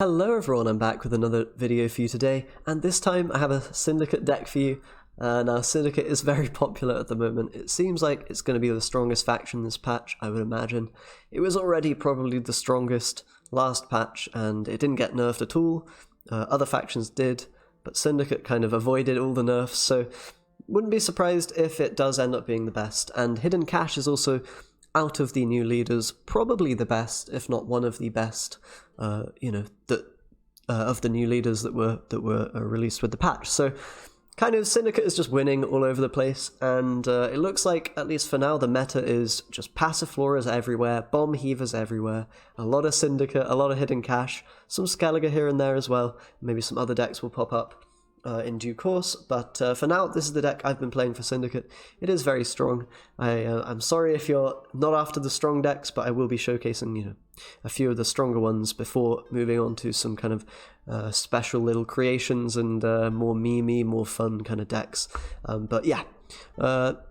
Hello everyone, I'm back with another video for you today, and this time I have a syndicate deck for you. Now syndicate is very popular at the moment. It seems like it's going to be the strongest faction this patch, I would imagine. It was already probably the strongest last patch, and it didn't get nerfed at all. Other factions did, but syndicate kind of avoided all the nerfs, so wouldn't be surprised if it does end up being the best. And hidden cache is also, out of the new leaders, probably the best, if not one of the best, of the new leaders that were released with the patch. So, kind of syndicate is just winning all over the place, and it looks like, at least for now, the meta is just passifloras everywhere, bomb heavers everywhere, a lot of syndicate, a lot of hidden cache, some Skellige here and there as well. Maybe some other decks will pop up in due course, but for now, this is the deck I've been playing for syndicate. It is very strong. I'm sorry if you're not after the strong decks, but I will be showcasing, a few of the stronger ones before moving on to some kind of special little creations and more memey, more fun kind of decks. But yeah,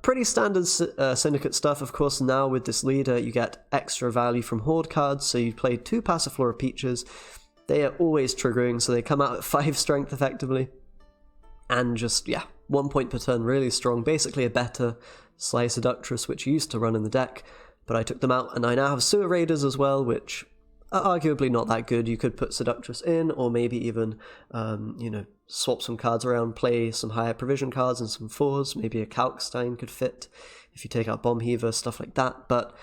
pretty standard syndicate stuff. Of course, now with this leader, you get extra value from horde cards, so you play 2 Passiflora Peaches. They are always triggering, so they come out at 5 strength effectively. And just, 1 point per turn, really strong. Basically a better Sly Seductress, which used to run in the deck, but I took them out, and I now have Sewer Raiders as well, which are arguably not that good. You could put Seductress in, or maybe even, swap some cards around, play some higher provision cards and some 4s. Maybe a Kalkstein could fit if you take out Bomb Heaver, stuff like that. But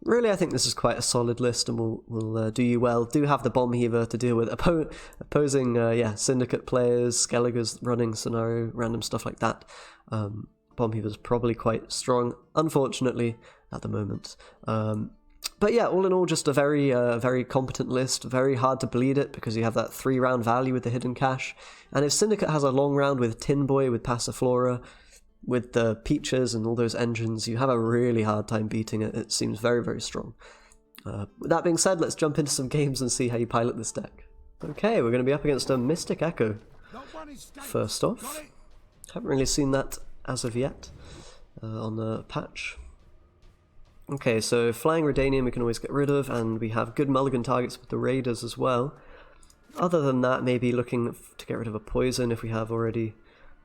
really, I think this is quite a solid list, and will do you well. Do have the Bomb Heaver to deal with opposing, syndicate players, Skellige's running scenario, random stuff like that. Bomb Heaver's probably quite strong, unfortunately, at the moment. But yeah, all in all, just a very competent list. Very hard to bleed it because you have that 3-round value with the hidden cache. And if syndicate has a long round with Tin Boy, with Passiflora, with the Peaches and all those engines, you have a really hard time beating it. It seems very, very strong. With that being said, let's jump into some games and see how you pilot this deck. Okay, we're going to be up against a Mystic Echo. First off, haven't really seen that as of yet on the patch. Okay, so Flying Redanium we can always get rid of, and we have good mulligan targets with the Raiders as well. Other than that, maybe looking to get rid of a Poison if we have already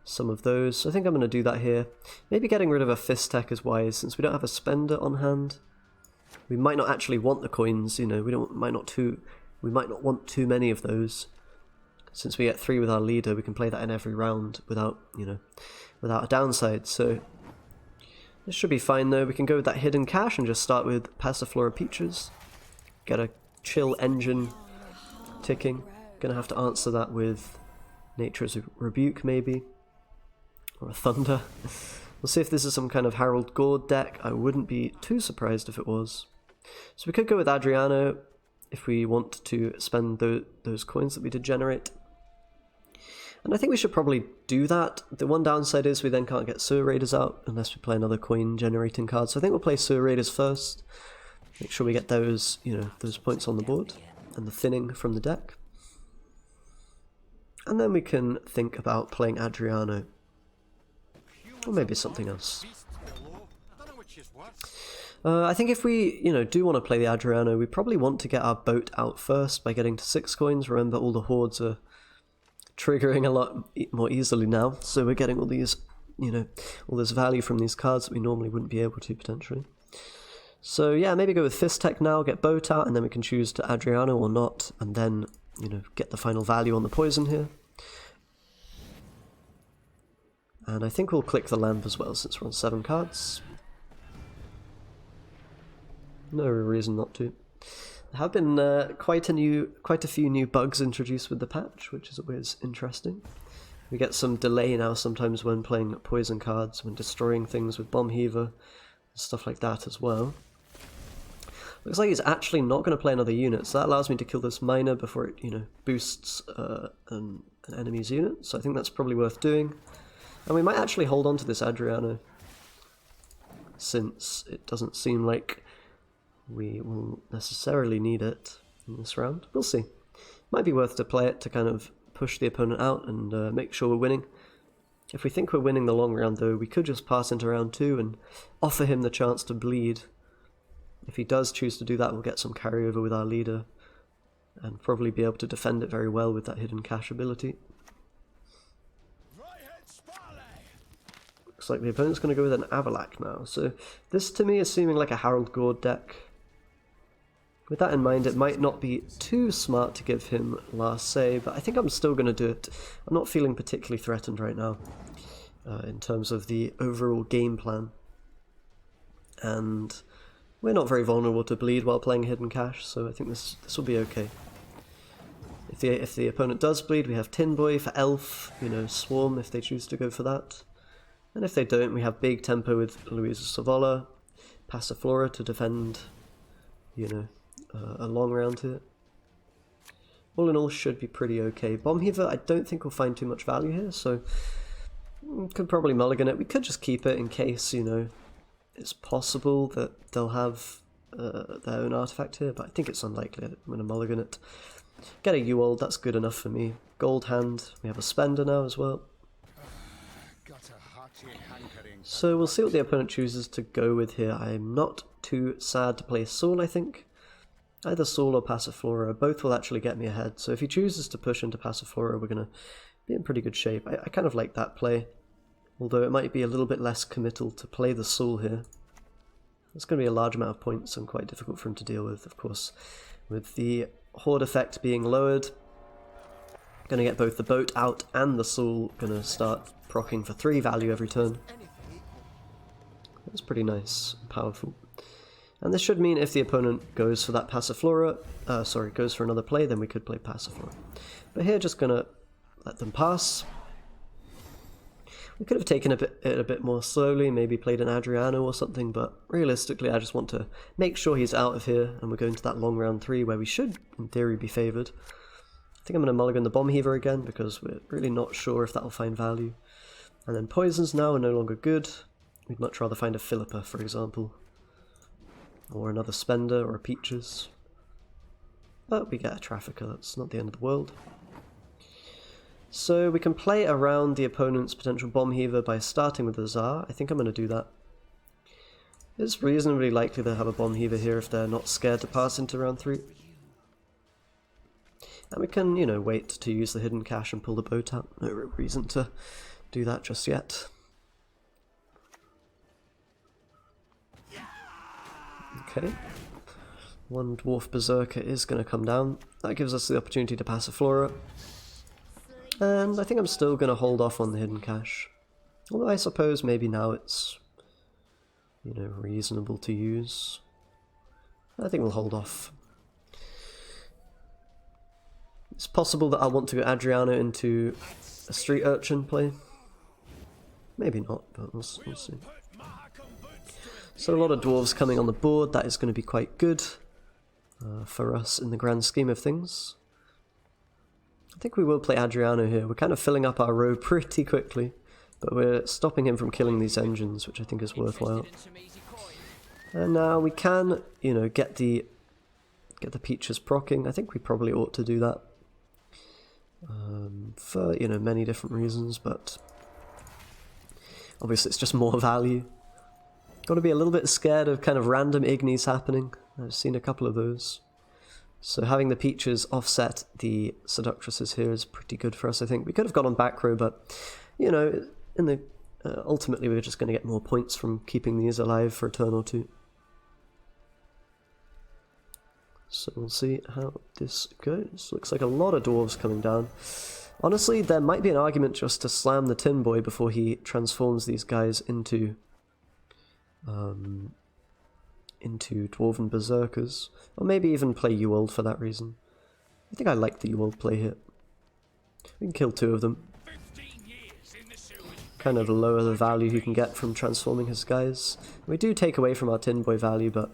some of those. So I think I'm going to do that here. Maybe getting rid of a Fist Tech is wise, since we don't have a Spender on hand. We might not actually want the coins, we might not want too many of those. Since we get 3 with our leader, we can play that in every round without a downside. So this should be fine though. We can go with that hidden cache and just start with Passiflora Peaches. Get a chill engine ticking. Gonna have to answer that with Nature's Rebuke maybe. Or a Thunder. We'll see if this is some kind of Harold Gord deck. I wouldn't be too surprised if it was. So we could go with Adriano if we want to spend those coins that we did generate. And I think we should probably do that. The one downside is we then can't get Sewer Raiders out unless we play another coin generating card. So I think we'll play Sewer Raiders first. Make sure we get those, those points on the board and the thinning from the deck. And then we can think about playing Adriano. Or maybe something else. I think if we, do want to play the Adriano, we probably want to get our boat out first by getting to 6 coins. Remember, all the hordes are triggering a lot more easily now, so we're getting all these, all this value from these cards that we normally wouldn't be able to, potentially. So yeah, maybe go with Fist Tech now, get boat out, and then we can choose to Adriano or not, and then, get the final value on the poison here. And I think we'll click the lamp as well, since we're on 7 cards. No reason not to. There have been quite a few new bugs introduced with the patch, which is always interesting. We get some delay now sometimes when playing poison cards, when destroying things with Bomb Heaver, and stuff like that as well. Looks like he's actually not going to play another unit, so that allows me to kill this miner before it, boosts an enemy's unit. So I think that's probably worth doing. And we might actually hold on to this Adriano, since it doesn't seem like we will necessarily need it in this round. We'll see. Might be worth to play it to kind of push the opponent out and make sure we're winning. If we think we're winning the long round though, we could just pass into round 2 and offer him the chance to bleed. If he does choose to do that, we'll get some carryover with our leader. and probably be able to defend it very well with that hidden cache ability. Looks like the opponent's going to go with an Avalak now, so this to me is seeming like a Harold Gord deck. With that in mind, it might not be too smart to give him last say, but I think I'm still going to do it. I'm not feeling particularly threatened right now in terms of the overall game plan. And we're not very vulnerable to bleed while playing Hidden Cache, so I think this will be okay. If the opponent does bleed, we have Tin Boy for Elf, you know, Swarm if they choose to go for that. And if they don't, we have big tempo with Louisa Savola, Passiflora to defend, you know, a long round here. All in all, should be pretty okay. Bomb Heaver, I don't think we'll find too much value here, so could probably mulligan it. We could just keep it in case, you know, it's possible that they'll have their own artifact here, but I think it's unlikely. I'm going to mulligan it. Get a Uold, that's good enough for me. Gold Hand, we have a Spender now as well. So we'll see what the opponent chooses to go with here. I'm not too sad to play Soul, I think. Either Soul or Passiflora, both will actually get me ahead. So if he chooses to push into Passiflora, we're going to be in pretty good shape. I kind of like that play, although it might be a little bit less committal to play the Soul here. It's going to be a large amount of points and quite difficult for him to deal with, of course. With the Horde effect being lowered, going to get both the boat out and the Soul going to start proccing for 3 value every turn. That's pretty nice and powerful. And this should mean if the opponent goes for that Passiflora, goes for another play, then we could play Passiflora. But here, just gonna let them pass. We could have taken it a bit more slowly, maybe played an Adriano or something, but realistically I just want to make sure he's out of here, and we're going to that long round 3 where we should, in theory, be favoured. I think I'm going to mulligan the Bomb Heaver again, because we're really not sure if that'll find value. And then Poisons now are no longer good. We'd much rather find a Philippa, for example. Or another Spender, or a Peaches. But we get a Trafficker, that's not the end of the world. So we can play around the opponent's potential Bomb Heaver by starting with the Tsar. I think I'm going to do that. It's reasonably likely they'll have a Bomb Heaver here if they're not scared to pass into round 3. And we can, you know, wait to use the hidden cache and pull the boat out. No real reason to do that just yet. Okay. One Dwarf Berserker is going to come down. That gives us the opportunity to pass a Flora. And I think I'm still going to hold off on the hidden cache. Although I suppose maybe now it's, you know, reasonable to use. I think we'll hold off. It's possible that I'll want to go Adriano into a Street Urchin play. Maybe not, but we'll see. So a lot of dwarves coming on the board, that is going to be quite good for us in the grand scheme of things. I think we will play Adriano here. We're kind of filling up our row pretty quickly, but we're stopping him from killing these engines, which I think is worthwhile. And now we can, you know, get the Peaches proccing. I think we probably ought to do that for, you know, many different reasons, but obviously it's just more value. Got to be a little bit scared of kind of random ignis happening. I've seen a couple of those. So having the Peaches offset the Seductresses here is pretty good for us, I think. We could have gone on back row, but, you know, in the ultimately we're just going to get more points from keeping these alive for a turn or 2. So we'll see how this goes. Looks like a lot of dwarves coming down. Honestly, there might be an argument just to slam the Tin Boy before he transforms these guys into Dwarven Berserkers. Or maybe even play Uold for that reason. I think I like the Uold play here. We can kill 2 of them. Kind of lower the value he can get from transforming his guys. We do take away from our Tin Boy value, but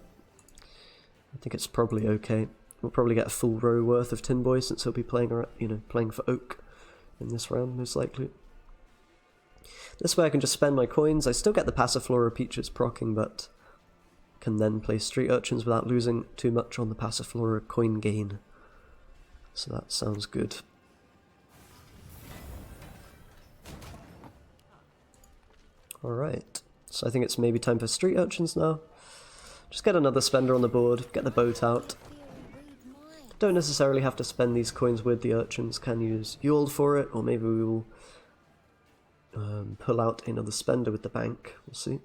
I think it's probably okay. We'll probably get a full row worth of Tin Boy since he'll be playing, you know, playing for Oak in this round, most likely. This way I can just spend my coins. I still get the Passiflora Peaches proccing, but can then play Street Urchins without losing too much on the Passiflora coin gain. So that sounds good. Alright, so I think it's maybe time for Street Urchins now. Just get another Spender on the board, get the boat out. Don't necessarily have to spend these coins with the urchins, can use Yule for it, or maybe we will pull out another spender with the bank, we'll see.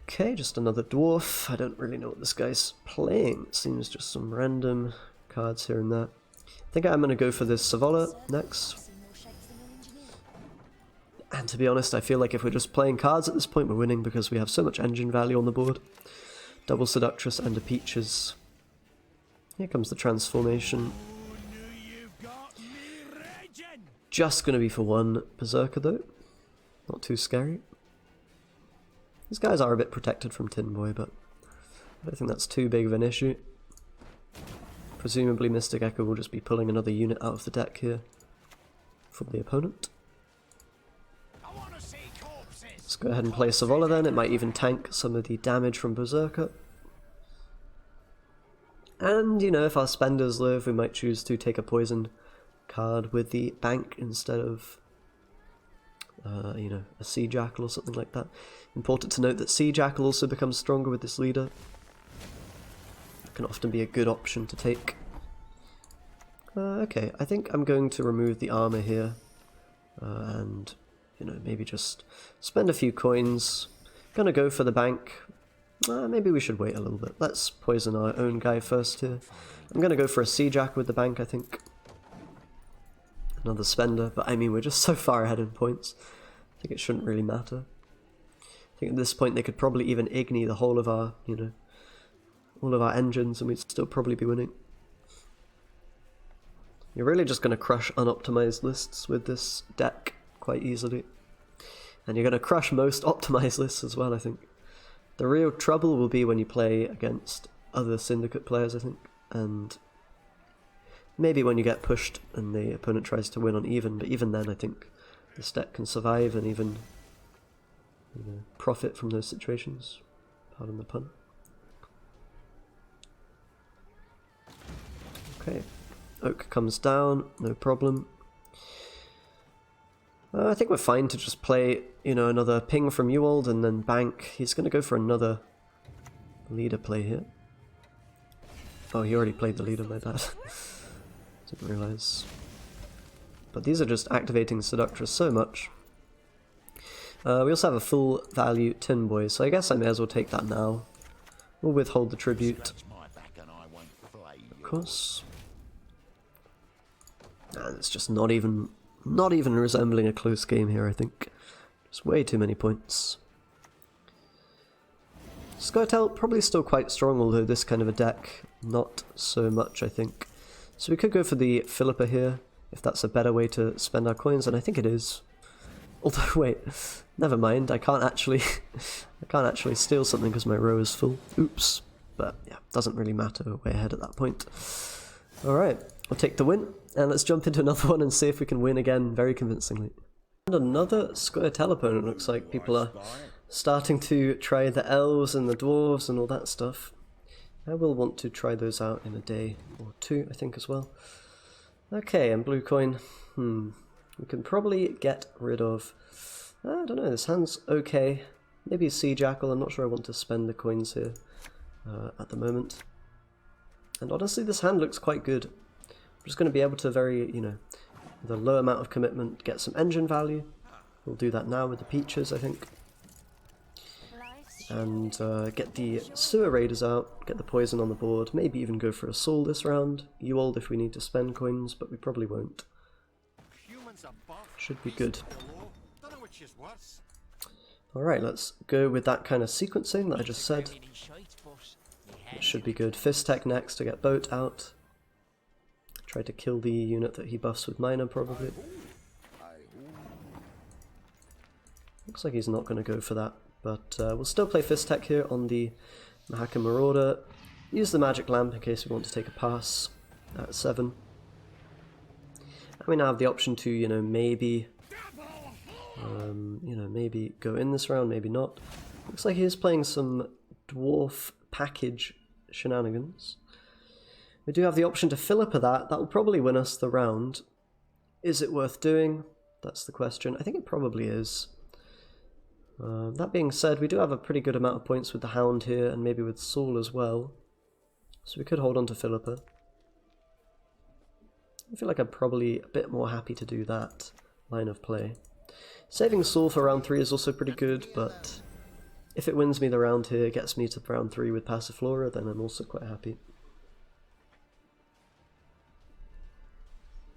Okay, just another dwarf. I don't really know what this guy's playing. It seems just some random cards here and there. I think I'm going to go for this Savola next. And to be honest, I feel like if we're just playing cards at this point, we're winning because we have so much engine value on the board. Double Seductress and a Peaches. Here comes the transformation. Just going to be for one Berserker though. Not too scary. These guys are a bit protected from Tin Boy, but I don't think that's too big of an issue. Presumably Mystic Echo will just be pulling another unit out of the deck here from the opponent. Let's go ahead and play Savola then. It might even tank some of the damage from Berserker. And, you know, if our spenders live, we might choose to take a poisoned card with the bank instead of you know, a Sea Jackal or something like that. Important to note that Sea Jackal also becomes stronger with this leader. It can often be a good option to take. Okay, I think I'm going to remove the armor here, and, you know, maybe just spend a few coins. Gonna go for the bank. Maybe we should wait a little bit. Let's poison our own guy first here. I'm gonna go for a Sea Jack with the bank, I think. Another spender, but I mean, we're just so far ahead in points. I think it shouldn't really matter. I think at this point they could probably even igni the whole of our, you know, all of our engines, and we'd still probably be winning. You're really just going to crush unoptimized lists with this deck quite easily. And you're going to crush most optimized lists as well, I think. The real trouble will be when you play against other Syndicate players, I think, and maybe when you get pushed and the opponent tries to win on even, but even then I think this deck can survive and even, you know, profit from those situations. Pardon the pun. Okay, Oak comes down, no problem. I think we're fine to just play, you know, another ping from Ewald and then bank. He's going to go for another leader play here. Oh, he already played the leader, my bad. Didn't realise. But these are just activating Seductress so much. We also have a full value Tin Boy, so I guess I may as well take that now. We'll withhold the tribute. Of course. And it's just not even resembling a close game here, I think. Just way too many points. Scoia'tael probably still quite strong, although this kind of a deck, not so much, I think. So we could go for the Philippa here, if that's a better way to spend our coins, and I think it is. Although, wait, never mind, I can't actually steal something because my row is full. Oops. But yeah, doesn't really matter, we're way ahead at that point. Alright, I'll take the win, and let's jump into another one and see if we can win again very convincingly. And another Scoia'tael opponent. Looks like people are starting to try the elves and the dwarves and all that stuff. I will want to try those out in a day or two, I think, as well. Okay, and blue coin. We can probably get rid of... I don't know, this hand's okay. Maybe a Sea Jackal, I'm not sure I want to spend the coins here at the moment. And honestly, this hand looks quite good. I'm just going to be able to very, you know, with a low amount of commitment, get some engine value. We'll do that now with the Peaches, I think. And get the Sewer Raiders out, get the poison on the board, maybe even go for a Soul this round. Ewald if we need to spend coins, but we probably won't. Should be good. Alright, let's go with that kind of sequencing that I just said. It should be good. Fist Tech next to get Boat out. Try to kill the unit that he buffs with Miner, probably. Looks like he's not going to go for that, but we'll still play Fist Tech here on the Mahaka Marauder. Use the Magic Lamp in case we want to take a pass at 7. And we now have the option to, you know, maybe go in this round, maybe not. Looks like he's playing some Dwarf package shenanigans. We do have the option to Philippa that. That will probably win us the round. Is it worth doing? That's the question. I think it probably is. That being said, we do have a pretty good amount of points with the Hound here, and maybe with Saul as well. So we could hold on to Philippa. I feel like I'm probably a bit more happy to do that line of play. Saving Saul for round 3 is also pretty good, but if it wins me the round here, gets me to round 3 with Passiflora, then I'm also quite happy.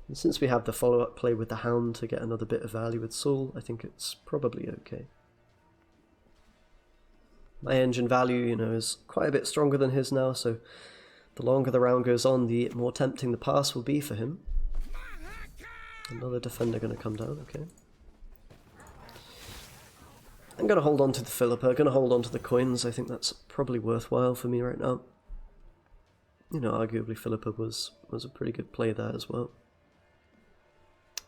And since we have the follow-up play with the Hound to get another bit of value with Saul, I think it's probably okay. My engine value, you know, is quite a bit stronger than his now, so the longer the round goes on, the more tempting the pass will be for him. Another defender going to come down, okay. I'm going to hold on to the Philippa, going to hold on to the coins. I think that's probably worthwhile for me right now. You know, arguably Philippa was a pretty good play there as well.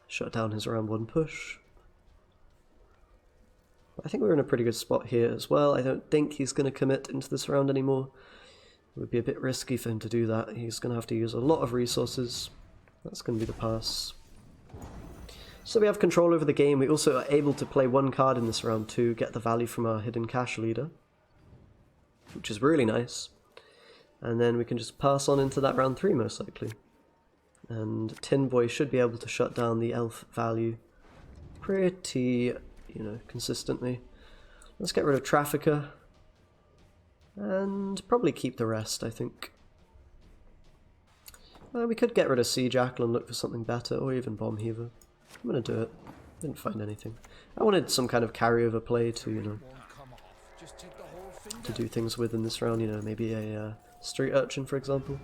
Shut down his round 1 push. I think we're in a pretty good spot here as well. I don't think he's going to commit into this round anymore. It would be a bit risky for him to do that. He's going to have to use a lot of resources. That's going to be the pass. So we have control over the game. We also are able to play 1 card in this round to get the value from our hidden cash leader, which is really nice. And then we can just pass on into that round 3 most likely. And Tin Boy should be able to shut down the elf value pretty, you know, consistently. Let's get rid of Trafficker. And probably keep the rest, I think. We could get rid of Sea Jackal and look for something better, or even Bomb Heaver. I'm gonna do it. Didn't find anything. I wanted some kind of carryover play to, you know, to do things with in this round, you know, maybe a Street Urchin, for example.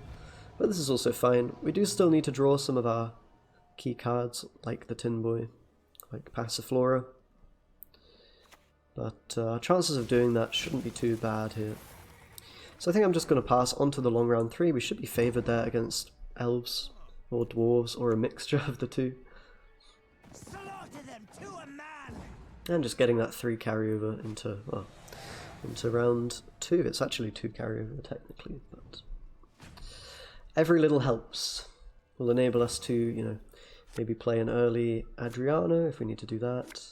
But this is also fine. We do still need to draw some of our key cards, like the Tin Boy, like Passiflora. But our chances of doing that shouldn't be too bad here. So I think I'm just going to pass on to the long round 3. We should be favoured there against elves, or dwarves, or a mixture of the two. And just getting that 3 carryover into, well, into round 2. It's actually 2 carryover technically, but every little helps. Will enable us to, you know, maybe play an early Adriano if we need to do that.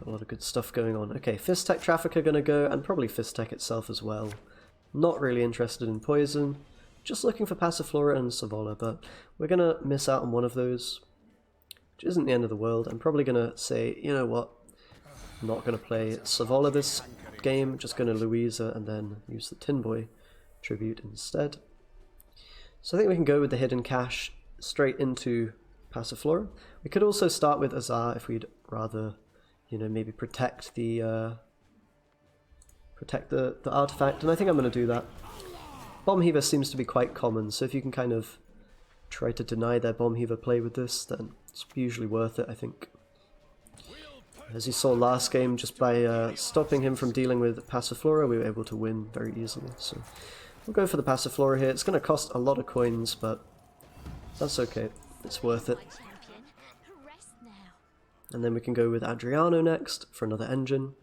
A lot of good stuff going on. Okay, Fist Tech Trafficker gonna go, and probably Fist Tech itself as well. Not really interested in Poison. Just looking for Passiflora and Savola, but we're gonna miss out on one of those, which isn't the end of the world. I'm probably gonna say, you know what, I'm not gonna play Savola this game, just gonna Louisa and then use the Tin Boy tribute instead. So I think we can go with the hidden cash straight into Passiflora. We could also start with Azar if we'd rather, you know, maybe protect the artifact, and I think I'm going to do that. Bomb Heaver seems to be quite common, so if you can kind of try to deny their Bomb Heaver play with this, then it's usually worth it, I think. As you saw last game, just by stopping him from dealing with Passiflora, we were able to win very easily. So we'll go for the Passiflora here. It's going to cost a lot of coins, but that's okay. It's worth it. And then we can go with Adriano next for another engine.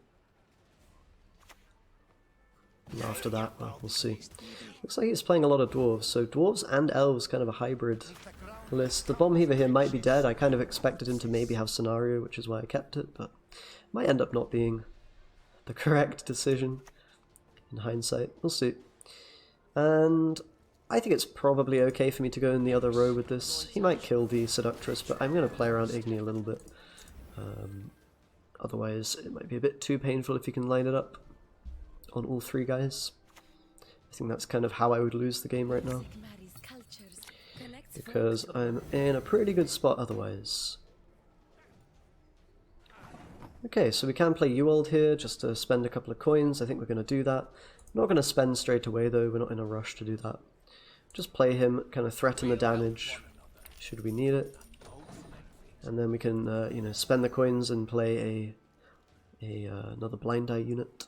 And after that, well, we'll see. Looks like he's playing a lot of dwarves, so dwarves and elves, kind of a hybrid list. The Bomb Heaver here might be dead. I kind of expected him to maybe have Scenario, which is why I kept it, but might end up not being the correct decision in hindsight. We'll see. And I think it's probably okay for me to go in the other row with this. He might kill the Seductress, but I'm going to play around Igni a little bit. Otherwise, it might be a bit too painful if you can line it up on all 3 guys. I think that's kind of how I would lose the game right now, because I'm in a pretty good spot otherwise. Okay, so we can play Uold here just to spend a couple of coins. I think we're going to do that. I'm not going to spend straight away though, we're not in a rush to do that. Just play him, kind of threaten the damage should we need it. And then we can, you know, spend the coins and play another Blind Eye unit.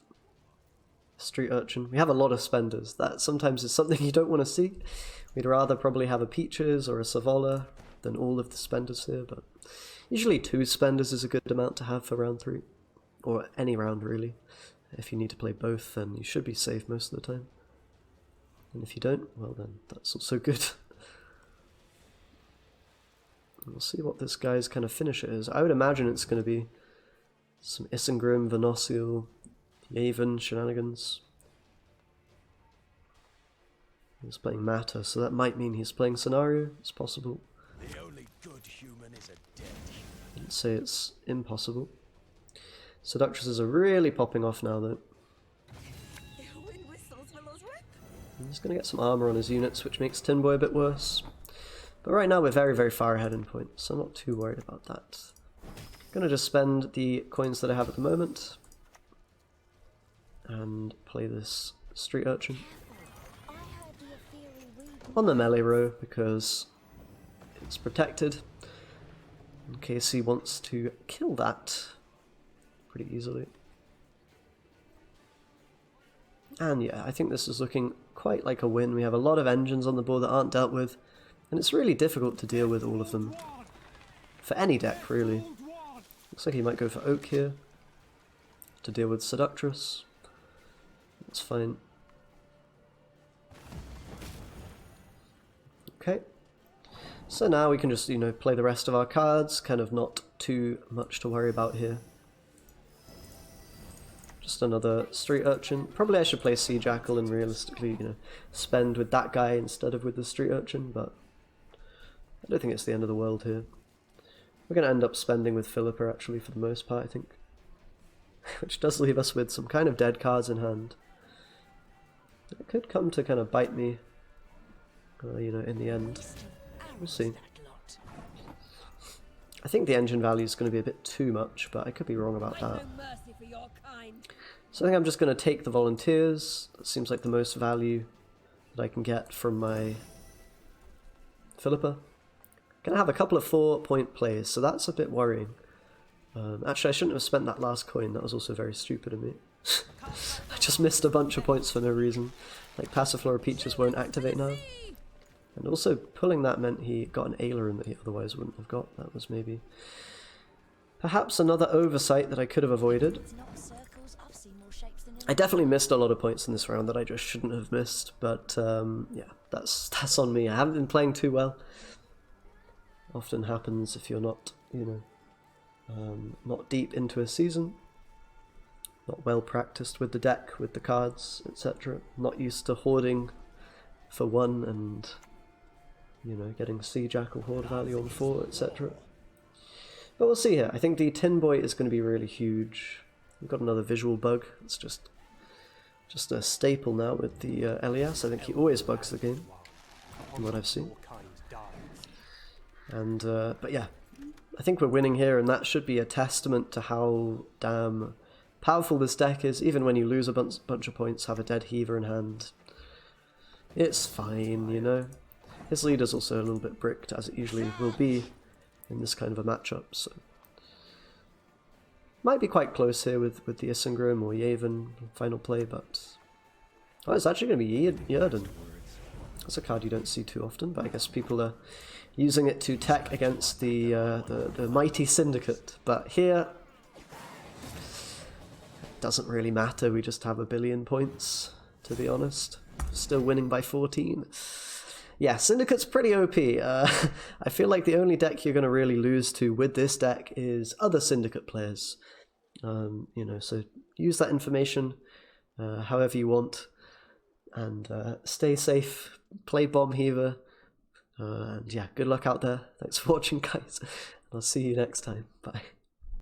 Street Urchin. We have a lot of spenders. That sometimes is something you don't want to see. We'd rather probably have a Peaches or a Savola than all of the spenders here, but usually 2 spenders is a good amount to have for round 3. Or any round, really. If you need to play both, then you should be safe most of the time. And if you don't, well then, that's also good. We'll see what this guy's kind of finisher is. I would imagine it's going to be Some Isengrim, Venusiel, Yavin shenanigans. He's playing Matter, so that might mean he's playing Scenario. It's possible. The only good human is a dead. I wouldn't say it's impossible. Seductresses are really popping off now, though. He's going to get some armor on his units, which makes Tin Boy a bit worse. But right now we're very, very far ahead in points, so I'm not too worried about that. I'm going to just spend the coins that I have at the moment and play this Street Urchin on the melee row because it's protected in case he wants to kill that pretty easily. And yeah, I think this is looking quite like a win. We have a lot of engines on the board that aren't dealt with, and it's really difficult to deal with all of them. For any deck, really. Looks like he might go for Oak here to deal with Seductress. That's fine. Okay. So now we can just, play the rest of our cards, kind of not too much to worry about here. Just another Street Urchin. Probably I should play Sea Jackal and realistically, spend with that guy instead of with the Street Urchin, but I don't think it's the end of the world here. We're going to end up spending with Philippa actually for the most part, I think. Which does leave us with some kind of dead cards in hand. It could come to kind of bite me, in the end. We'll see. I think the engine value is going to be a bit too much, but I could be wrong about that. So I think I'm just going to take the Volunteers. That seems like the most value that I can get from my Philippa. Going to have a couple of 4-point plays, so that's a bit worrying. Actually, I shouldn't have spent that last coin. That was also very stupid of me. I just missed a bunch of points for no reason. Like Passiflora Peaches won't activate now. And also, pulling that meant he got an Aileron that he otherwise wouldn't have got. That was maybe perhaps another oversight that I could have avoided. I definitely missed a lot of points in this round that I just shouldn't have missed, but yeah, that's on me. I haven't been playing too well. Often happens if you're not, not deep into a season, not well practiced with the deck, with the cards, etc. Not used to hoarding for 1 and, getting Sea Jackal horde value on 4, etc. But we'll see here. I think the Tin Boy is going to be really huge. We've got another visual bug. It's just a staple now with the Elias. I think he always bugs the game, from what I've seen. And but yeah, I think we're winning here, and that should be a testament to how damn powerful this deck is. Even when you lose a bunch of points, have a dead heaver in hand. It's fine, His leader's also a little bit bricked, as it usually will be in this kind of a matchup, so might be quite close here with the Isengrim or Yavin final play, but oh, it's actually going to be Yrden. That's a card you don't see too often, but I guess people are using it to tech against the mighty syndicate. But here, it doesn't really matter. We just have a billion points, to be honest. Still winning by 14. Yeah, Syndicate's pretty OP. I feel like the only deck you're going to really lose to with this deck is other Syndicate players. So use that information however you want, and stay safe, play Bomb Heaver, and yeah, good luck out there. Thanks for watching, guys. I'll see you next time. Bye.